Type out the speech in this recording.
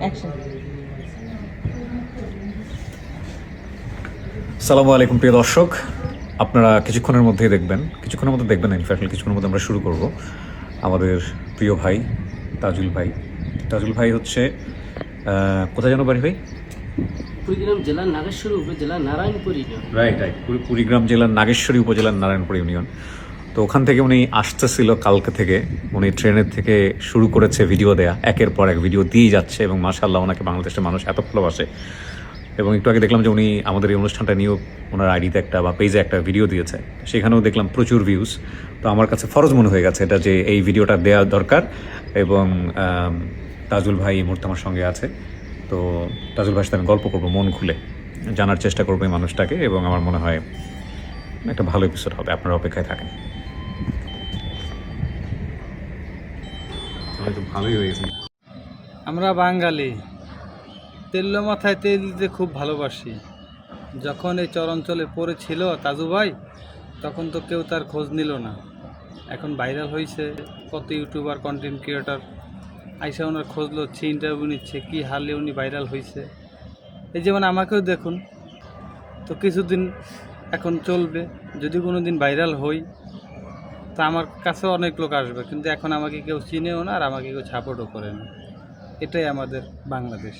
Action. আসসালামু আলাইকুম প্রিয় দর্শক, আপনারা কিছুক্ষণের মধ্যেই দেখবেন, কিছুক্ষণের মধ্যে দেখবেন, ইনফ্যাক্টলি কিছুক্ষণের মধ্যে আমরা শুরু করব আমাদের প্রিয় ভাই তাজুল ভাই। তাজুল ভাই হচ্ছে কোথায় যেন বাড়ি ভাই? কুড়িগ্রাম জেলার নাগেশ্বরী উপজেলা Narayanpur union. Right right Kurigram জেলার নাগেশ্বরী উপজেলার নারায়ণপুর ইউনিয়ন। তো ওখান থেকে উনি আসতেছিল কালকে থেকে, উনি ট্রেনের থেকে শুরু করেছে ভিডিও দেয়া, একের পর এক ভিডিও দিয়েই যাচ্ছে এবং মাশাআল্লাহ ওনাকে বাংলাদেশের মানুষ এত ভালোবাসে। এবং একটু আগে দেখলাম যে উনি আমাদের এই অনুষ্ঠানটা নিয়েও ওনার আইডিতে একটা বা পেজে একটা ভিডিও দিয়েছে, সেখানেও দেখলাম প্রচুর ভিউজ। তো আমার কাছে ফরজ মনে হয়ে গেছে এটা যে এই ভিডিওটা দেওয়া দরকার। এবং তাজুল ভাই এই মুহূর্তে আমার সঙ্গে আছে। তো তাজুল ভাইয়ের সাথে আমি গল্প করবো মন খুলে, জানার চেষ্টা করবো এই মানুষটাকে, এবং আমার মনে হয় একটা ভালো এপিসোড হবে। আপনারা অপেক্ষায় থাকেন। তো ভালোই হয়েছে। আমরা বাঙালি তেল মাথায় তেল দিতে খুব ভালোবাসি। যখন এই চরাঞ্চলে পড়েছিল তাজু ভাই, তখন তো কেউ তার খোঁজ নিল না। এখন ভাইরাল হয়েছে, কত ইউটিউবার কন্টেন্ট ক্রিয়েটর আইসা ওনার খোঁজ লচ্ছে, ইন্টারভিউ নিচ্ছে, কী হারলে উনি ভাইরাল হয়েছে। এই যেমন আমাকেও দেখুন, তো কিছুদিন এখন চলবে, যদি কোনো দিন ভাইরাল হই তা আমার কাছে অনেক লোক আসবে, কিন্তু এখন আমাকে কেউ চিনেও না আর আমাকে কেউ সাপোর্টও করে না। এটাই আমাদের বাংলাদেশ।